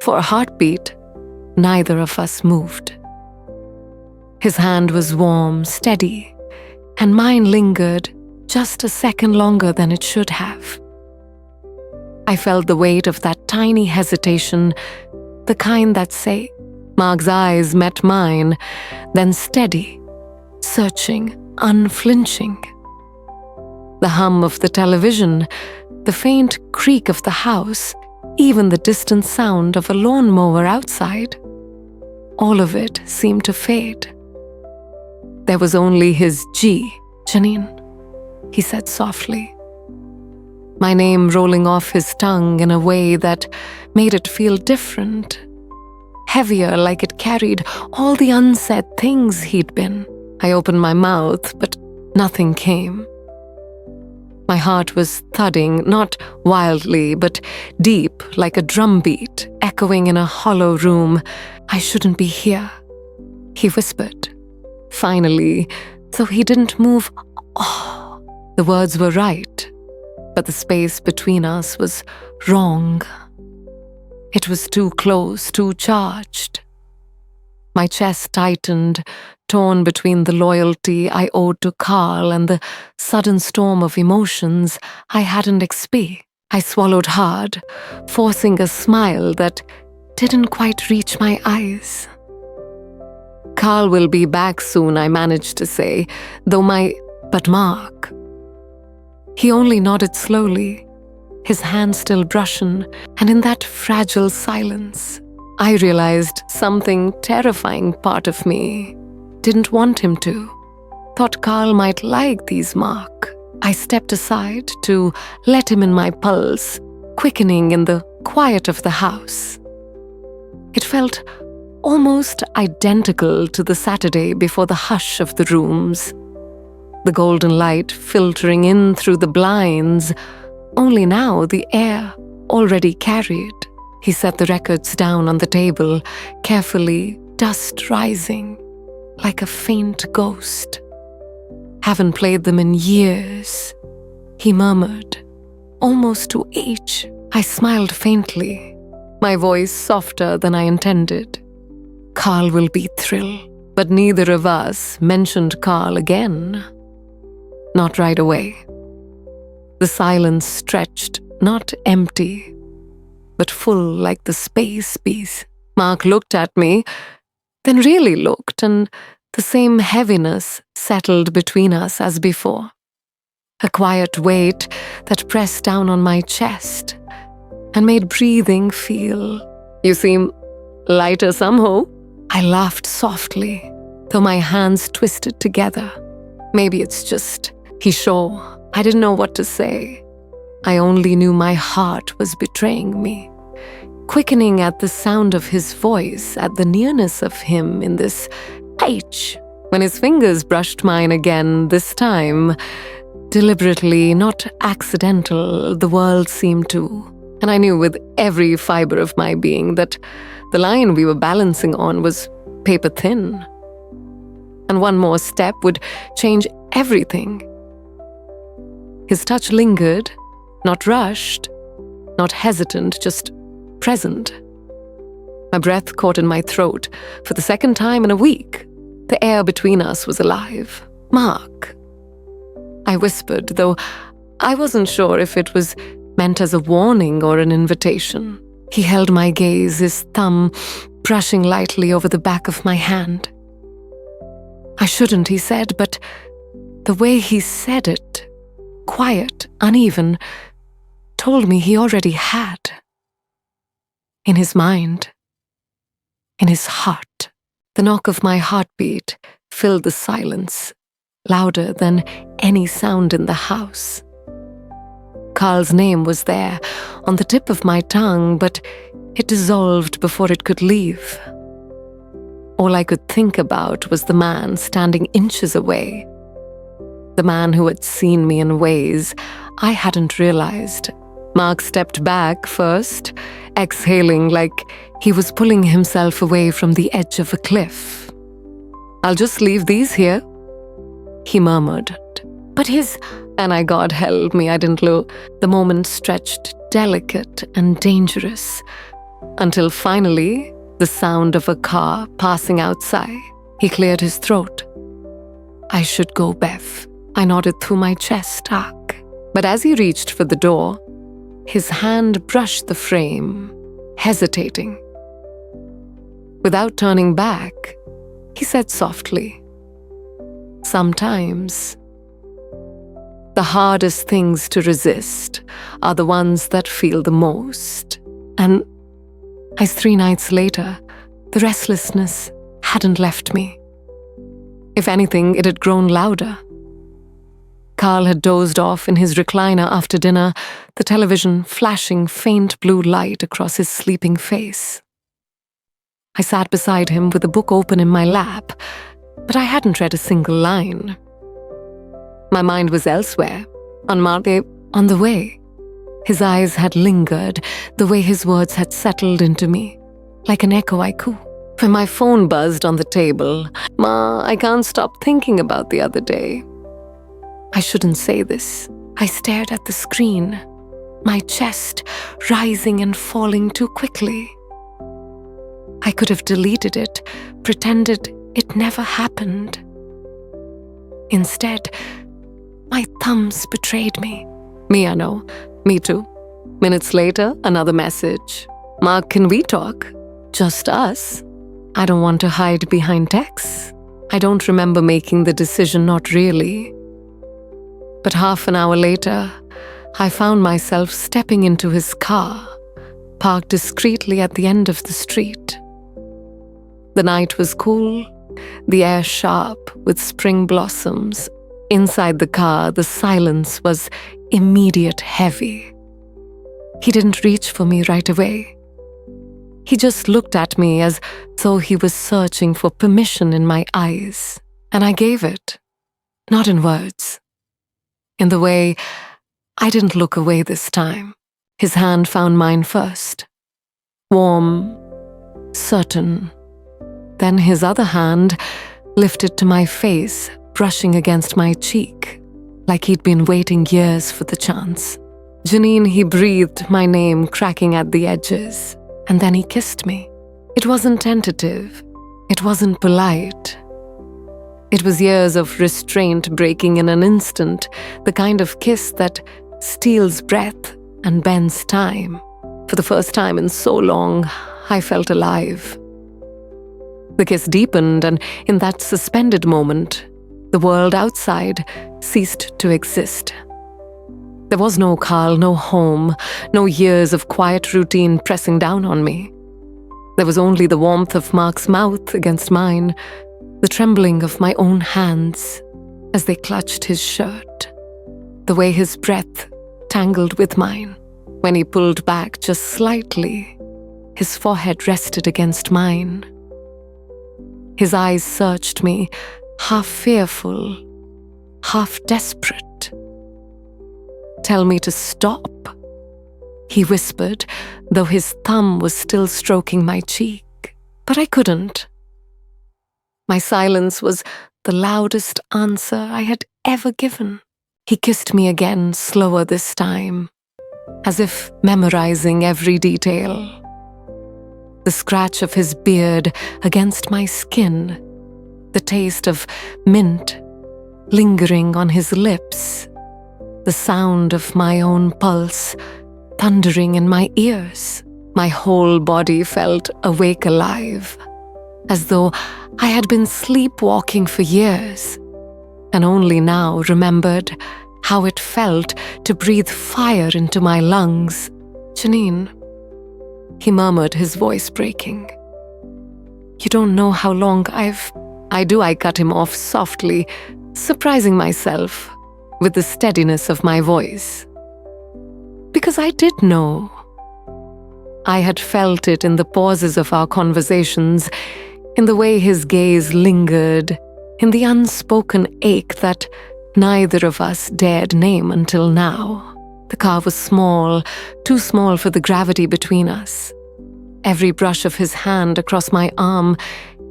For a heartbeat, neither of us moved. His hand was warm, steady, and mine lingered just a second longer than it should have. I felt the weight of that tiny hesitation, the kind that say, Mark's eyes met mine, then steady, searching, unflinching. The hum of the television, the faint creak of the house, even the distant sound of a lawnmower outside, all of it seemed to fade. There was only his G, Janine, he said softly. My name rolling off his tongue in a way that made it feel different, heavier, like it carried all the unsaid things he'd been. I opened my mouth, but nothing came. My heart was thudding, not wildly, but deep, like a drumbeat, echoing in a hollow room. I shouldn't be here, he whispered. Finally, though he didn't move. Oh, the words were right, but the space between us was wrong. It was too close, too charged. My chest tightened, torn between the loyalty I owed to Carl and the sudden storm of emotions I hadn't experienced. I swallowed hard, forcing a smile that didn't quite reach my eyes. Carl will be back soon, I managed to say, but Mark. He only nodded slowly, his hand still brushing, and in that fragile silence, I realized something terrifying part of me didn't want him to. Thought Carl might like these Mark. I stepped aside to let him in my pulse, quickening in the quiet of the house. It felt almost identical to the Saturday before the hush of the rooms. The golden light filtering in through the blinds, only now the air already carried. He set the records down on the table, carefully, dust rising, like a faint ghost. Haven't played them in years, he murmured, almost to age. I smiled faintly, my voice softer than I intended. Carl will be thrilled, but neither of us mentioned Carl again. Not right away. The silence stretched, not empty, but full like the space piece. Mark looked at me, then really looked, and the same heaviness settled between us as before. A quiet weight that pressed down on my chest and made breathing feel, you seem lighter somehow. I laughed softly, though my hands twisted together. Maybe it's just, he's sure. I didn't know what to say. I only knew my heart was betraying me, quickening at the sound of his voice, at the nearness of him in this H. When his fingers brushed mine again, this time, deliberately, not accidental, the world seemed to. And I knew with every fiber of my being that the line we were balancing on was paper thin. And one more step would change everything. His touch lingered, not rushed, not hesitant, just present. My breath caught in my throat. For the second time in a week, the air between us was alive. Mark. I whispered, though I wasn't sure if it was meant as a warning or an invitation. He held my gaze, his thumb brushing lightly over the back of my hand. I shouldn't, he said, but the way he said it, quiet, uneven, told me he already had. In his mind, in his heart. The knock of my heartbeat filled the silence, louder than any sound in the house. Carl's name was there, on the tip of my tongue, but it dissolved before it could leave. All I could think about was the man standing inches away. The man who had seen me in ways I hadn't realized. Mark stepped back first, exhaling like he was pulling himself away from the edge of a cliff. "I'll just leave these here," he murmured. But God help me, I didn't look. The moment stretched delicate and dangerous, until finally, the sound of a car passing outside. He cleared his throat. "I should go, Bev." I nodded through my chest arc. But as he reached for the door, his hand brushed the frame, hesitating. Without turning back, he said softly, "Sometimes, the hardest things to resist are the ones that feel the most." And as 3 nights later, the restlessness hadn't left me. If anything, it had grown louder. Carl had dozed off in his recliner after dinner, the television flashing faint blue light across his sleeping face. I sat beside him with a book open in my lap, but I hadn't read a single line. My mind was elsewhere, on the way. His eyes had lingered, the way his words had settled into me, like an echo haiku. When my phone buzzed on the table, "Ma, I can't stop thinking about the other day." I shouldn't say this. I stared at the screen, my chest rising and falling too quickly. I could have deleted it, pretended it never happened. Instead, my thumbs betrayed me. Me, I know. Me too. Minutes later, another message. "Mark, can we talk? Just us?" I don't want to hide behind texts. I don't remember making the decision, not really. But half an hour later, I found myself stepping into his car, parked discreetly at the end of the street. The night was cool, the air sharp with spring blossoms. Inside the car, the silence was immediate heavy. He didn't reach for me right away. He just looked at me as though he was searching for permission in my eyes, and I gave it, not in words. In the way, I didn't look away this time. His hand found mine first. Warm, certain. Then his other hand lifted to my face, brushing against my cheek, like he'd been waiting years for the chance. "Janine," he breathed my name, cracking at the edges, and then he kissed me. It wasn't tentative. It wasn't polite. It was years of restraint breaking in an instant, the kind of kiss that steals breath and bends time. For the first time in so long, I felt alive. The kiss deepened, and in that suspended moment, the world outside ceased to exist. There was no Carl, no home, no years of quiet routine pressing down on me. There was only the warmth of Mark's mouth against mine, the trembling of my own hands as they clutched his shirt, the way his breath tangled with mine. When he pulled back just slightly, his forehead rested against mine. His eyes searched me, half fearful, half desperate. "Tell me to stop," he whispered, though his thumb was still stroking my cheek. But I couldn't. My silence was the loudest answer I had ever given. He kissed me again, slower this time, as if memorizing every detail. The scratch of his beard against my skin, the taste of mint lingering on his lips, the sound of my own pulse thundering in my ears. My whole body felt awake, alive, as though I had been sleepwalking for years, and only now remembered how it felt to breathe fire into my lungs. "Janine," he murmured, his voice breaking. "You don't know how long I cut him off softly, surprising myself with the steadiness of my voice. Because I did know. I had felt it in the pauses of our conversations, in the way his gaze lingered, in the unspoken ache that neither of us dared name until now. The car was small, too small for the gravity between us. Every brush of his hand across my arm,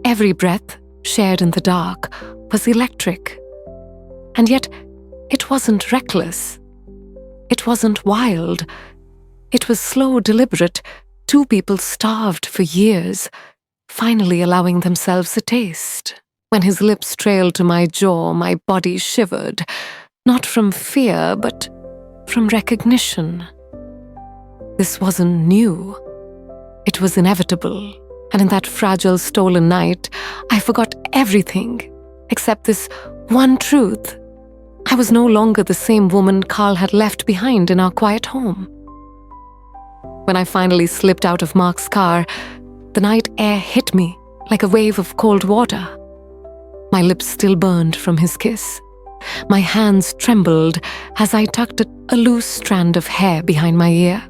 every breath shared in the dark, was electric. And yet, it wasn't reckless. It wasn't wild. It was slow, deliberate, Two people starved for years, finally allowing themselves a taste. When his lips trailed to my jaw, my body shivered, not from fear, but from recognition. This wasn't new. It was inevitable, and in that fragile, stolen night, I forgot everything except this one truth. I was no longer the same woman Carl had left behind in our quiet home. When I finally slipped out of Mark's car, the night air hit me like a wave of cold water. My lips still burned from his kiss. My hands trembled as I tucked a loose strand of hair behind my ear.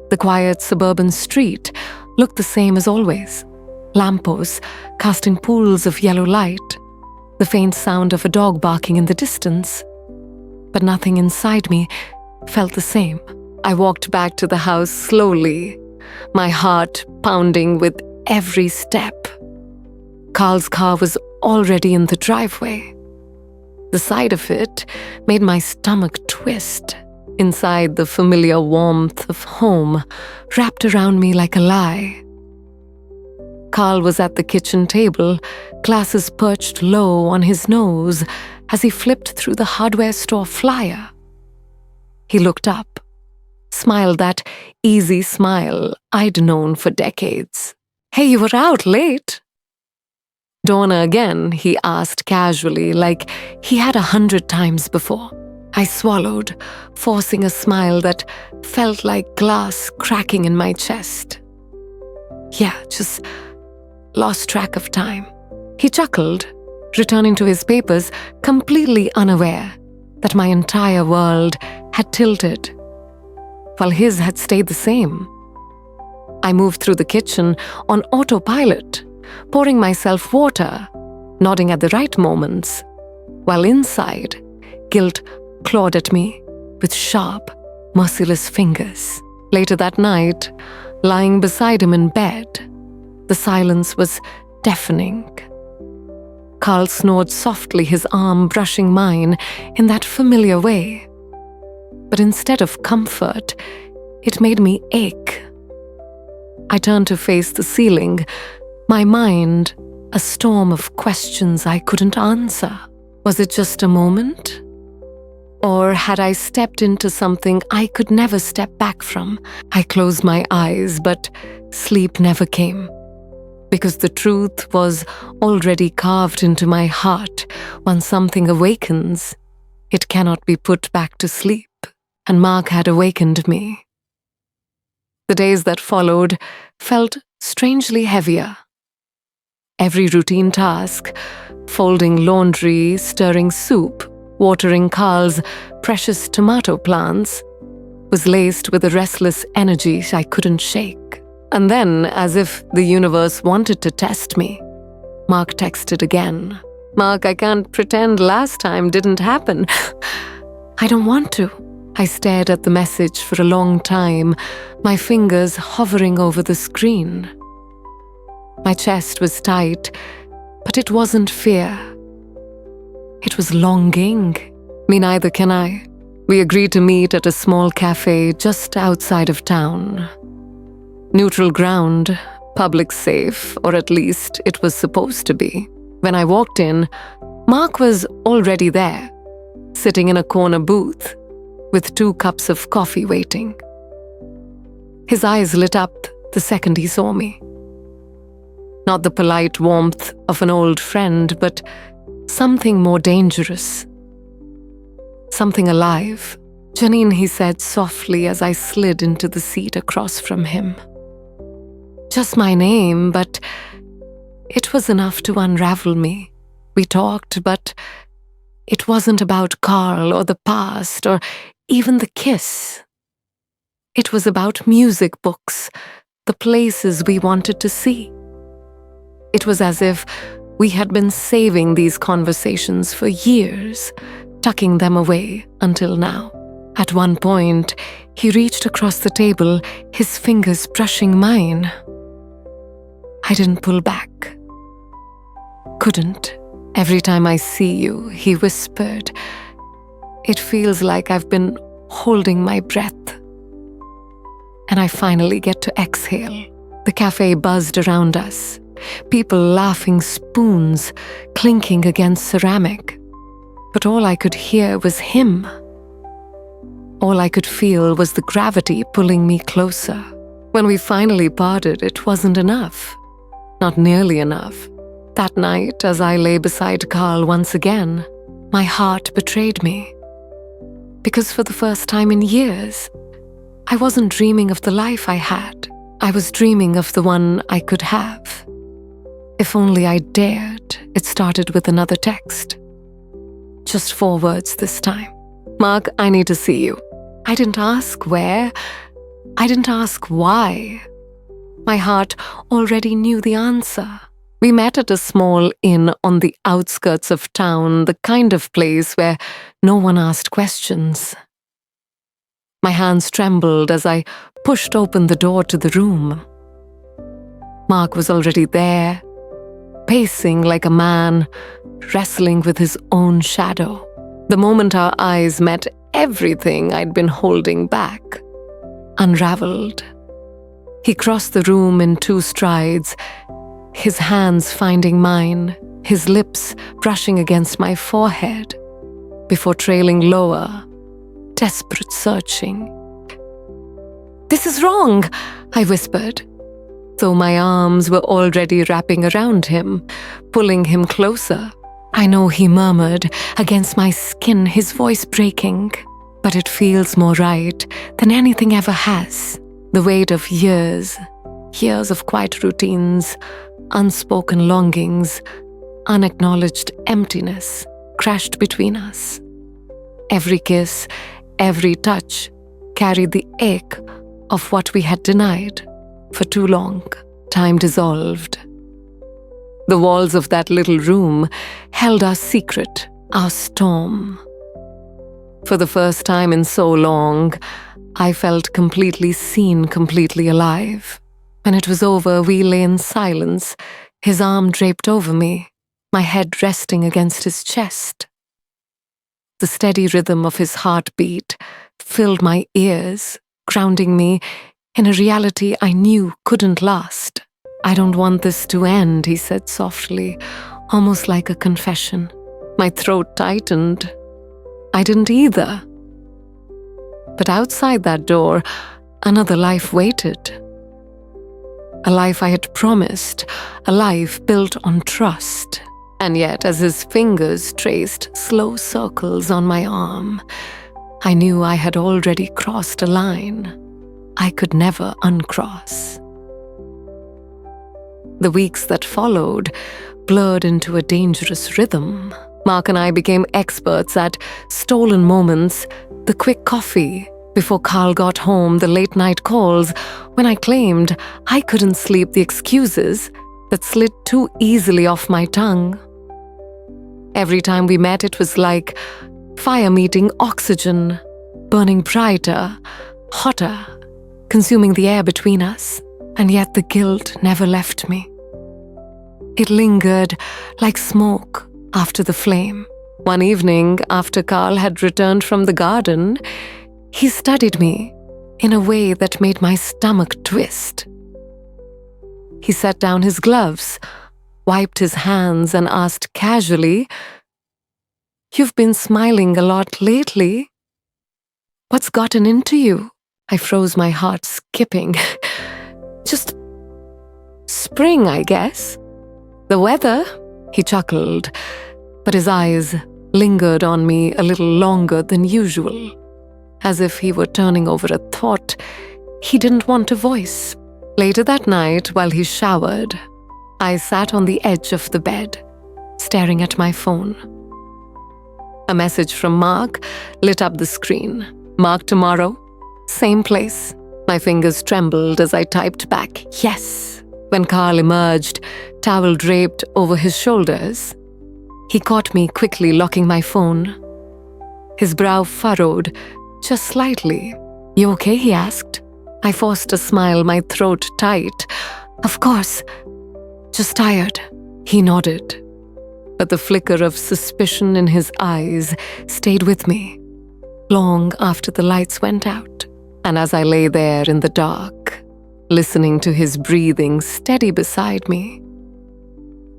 The quiet suburban street looked the same as always. Lampposts casting pools of yellow light, the faint sound of a dog barking in the distance. But nothing inside me felt the same. I walked back to the house slowly, my heart pounding with every step. Carl's car was already in the driveway. The sight of it made my stomach twist. Inside, the familiar warmth of home wrapped around me like a lie. Carl was at the kitchen table, glasses perched low on his nose as he flipped through the hardware store flyer. He looked up, smiled that easy smile I'd known for decades. "Hey, you were out late." "Donna again?" he asked casually, like he had 100 times before. I swallowed, forcing a smile that felt like glass cracking in my chest. "Yeah, just lost track of time." He chuckled, returning to his papers, completely unaware that my entire world had tilted, while his had stayed the same. I moved through the kitchen on autopilot, pouring myself water, nodding at the right moments, while inside, guilt clawed at me with sharp, merciless fingers. Later that night, lying beside him in bed, the silence was deafening. Carl snored softly, his arm brushing mine in that familiar way. But instead of comfort, it made me ache. I turned to face the ceiling, my mind a storm of questions I couldn't answer. Was it just a moment? Or had I stepped into something I could never step back from? I closed my eyes, but sleep never came. Because the truth was already carved into my heart. When something awakens, it cannot be put back to sleep. And Mark had awakened me. The days that followed felt strangely heavier. Every routine task, folding laundry, stirring soup, watering Carl's precious tomato plants, was laced with a restless energy I couldn't shake. And then, as if the universe wanted to test me, Mark texted again. "Mark, I can't pretend last time didn't happen." "I don't want to." I stared at the message for a long time, my fingers hovering over the screen. My chest was tight, but it wasn't fear. It was longing. Me neither can I. We agreed to meet at a small cafe just outside of town. Neutral ground, public safe, or at least it was supposed to be. When I walked in, Mark was already there, sitting in a corner booth, with 2 cups of coffee waiting. His eyes lit up the second he saw me. Not the polite warmth of an old friend, but something more dangerous. Something alive. "Janine," he said softly as I slid into the seat across from him. Just my name, but it was enough to unravel me. We talked, but it wasn't about Carl or the past or even the kiss. It was about music books, the places we wanted to see. It was as if we had been saving these conversations for years, tucking them away until now. At one point, he reached across the table, his fingers brushing mine. I didn't pull back. Couldn't. "Every time I see you," he whispered, "it feels like I've been holding my breath." and I finally get to exhale. The cafe buzzed around us, people laughing, spoons clinking against ceramic. But all I could hear was him. All I could feel was the gravity pulling me closer. When we finally parted, it wasn't enough. Not nearly enough. That night, as I lay beside Carl once again, my heart betrayed me. Because for the first time in years, I wasn't dreaming of the life I had. I was dreaming of the one I could have. If only I dared. It started with another text. Just 4 words this time. "Mark, I need to see you." I didn't ask where. I didn't ask why. My heart already knew the answer. We met at a small inn on the outskirts of town, the kind of place where no one asked questions. My hands trembled as I pushed open the door to the room. Mark was already there, pacing like a man, wrestling with his own shadow. The moment our eyes met, everything I'd been holding back unraveled. He crossed the room in 2 strides, his hands finding mine, his lips brushing against my forehead, before trailing lower, desperate searching. "This is wrong," I whispered, though my arms were already wrapping around him, pulling him closer. I know he murmured against my skin, his voice breaking, but it feels more right than anything ever has. The weight of years of quiet routines, unspoken longings, unacknowledged emptiness crashed between us. Every kiss, every touch carried the ache of what we had denied for too long. Time dissolved. The walls of that little room held our secret, our storm. For the first time in so long, I felt completely seen, completely alive. When it was over, we lay in silence, his arm draped over me, my head resting against his chest. The steady rhythm of his heartbeat filled my ears, grounding me in a reality I knew couldn't last. "I don't want this to end," he said softly, almost like a confession. My throat tightened. I didn't either. But outside that door, another life waited. A life I had promised, a life built on trust. And yet, as his fingers traced slow circles on my arm, I knew I had already crossed a line I could never uncross. The weeks that followed blurred into a dangerous rhythm. Mark and I became experts at stolen moments, the quick coffee before Carl got home, the late-night calls when I claimed I couldn't sleep, the excuses that slid too easily off my tongue. Every time we met, it was like fire meeting oxygen, burning brighter, hotter, consuming the air between us. And yet the guilt never left me. It lingered like smoke after the flame. One evening, after Carl had returned from the garden, he studied me in a way that made my stomach twist. He set down his gloves, wiped his hands, and asked casually, "You've been smiling a lot lately. What's gotten into you?" I froze, my heart skipping. "Just spring, I guess. The weather," he chuckled, but his eyes lingered on me a little longer than usual, as if he were turning over a thought he didn't want to voice. Later that night, while he showered, I sat on the edge of the bed, staring at my phone. A message from Mark lit up the screen. "Mark, tomorrow, same place." My fingers trembled as I typed back, "Yes." When Carl emerged, towel draped over his shoulders, he caught me quickly locking my phone. His brow furrowed just slightly. "You okay?" he asked. I forced a smile, my throat tight. "Of course. Just tired." He nodded, but the flicker of suspicion in his eyes stayed with me long after the lights went out. And as I lay there in the dark, listening to his breathing steady beside me,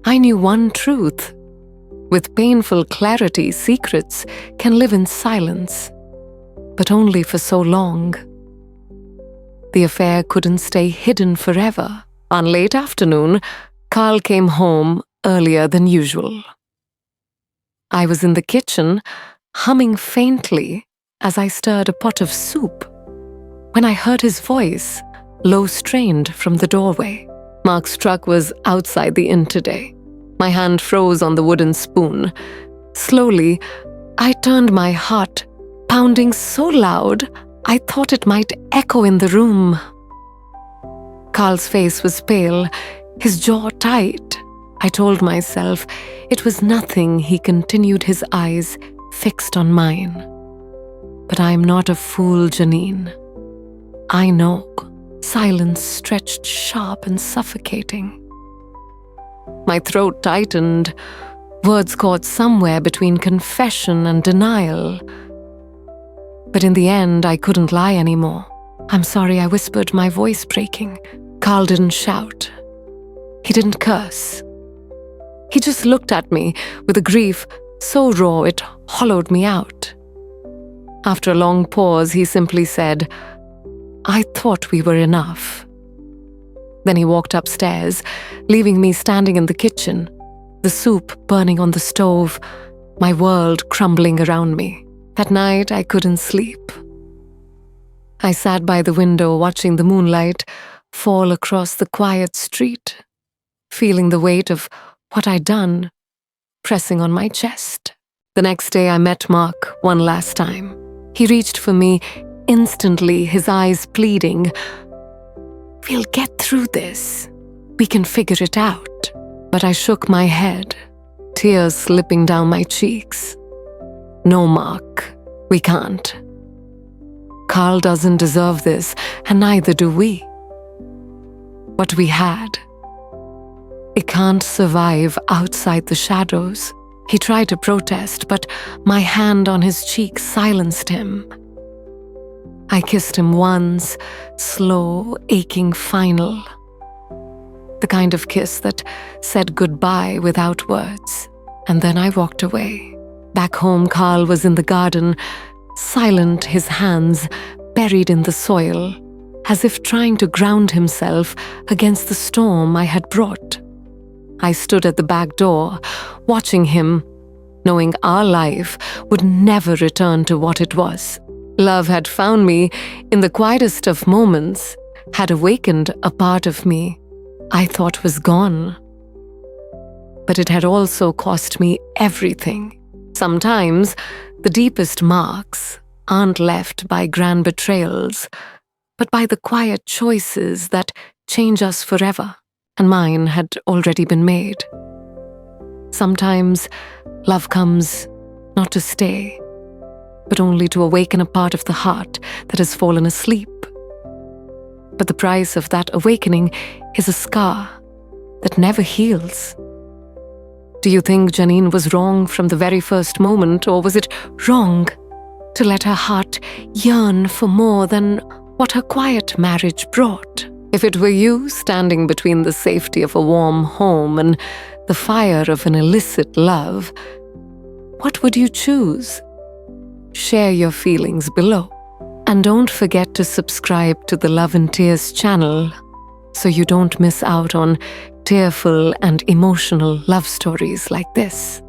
I knew one truth. With painful clarity, secrets can live in silence, but only for so long. The affair couldn't stay hidden forever. On late afternoon, Carl came home earlier than usual. I was in the kitchen, humming faintly as I stirred a pot of soup, when I heard his voice, low-strained from the doorway. Mark's truck was outside the inn today. My hand froze on the wooden spoon. Slowly, I turned my heart, pounding so loud I thought it might echo in the room. Carl's face was pale, his jaw tight. I told myself it was nothing. He continued, his eyes fixed on mine. But I'm not a fool, Janine. I know. Silence stretched sharp and suffocating. My throat tightened, words caught somewhere between confession and denial. But in the end, I couldn't lie anymore. "I'm sorry," I whispered, my voice breaking. Carl didn't shout. He didn't curse. He just looked at me with a grief so raw it hollowed me out. After a long pause, he simply said, "I thought we were enough." Then he walked upstairs, leaving me standing in the kitchen, the soup burning on the stove, my world crumbling around me. That night, I couldn't sleep. I sat by the window watching the moonlight fall across the quiet street, feeling the weight of what I'd done pressing on my chest. The next day, I met Mark one last time. He reached for me instantly, his eyes pleading, "We'll get through this. We can figure it out." But I shook my head, tears slipping down my cheeks. "No, Mark, we can't. Carl doesn't deserve this, and neither do we. What we had, it can't survive outside the shadows." He tried to protest, but my hand on his cheek silenced him. I kissed him once, slow, aching final. The kind of kiss that said goodbye without words. And then I walked away. Back home, Carl was in the garden, silent, his hands buried in the soil, as if trying to ground himself against the storm I had brought. I stood at the back door, watching him, knowing our life would never return to what it was. Love had found me in the quietest of moments, had awakened a part of me I thought was gone. But it had also cost me everything. Sometimes the deepest marks aren't left by grand betrayals, but by the quiet choices that change us forever. And mine had already been made. Sometimes love comes not to stay, but only to awaken a part of the heart that has fallen asleep. But the price of that awakening is a scar that never heals. Do you think Janine was wrong from the very first moment, or was it wrong to let her heart yearn for more than what her quiet marriage brought? If it were you standing between the safety of a warm home and the fire of an illicit love, what would you choose? Share your feelings below. And don't forget to subscribe to the Love and Tears channel so you don't miss out on tearful and emotional love stories like this.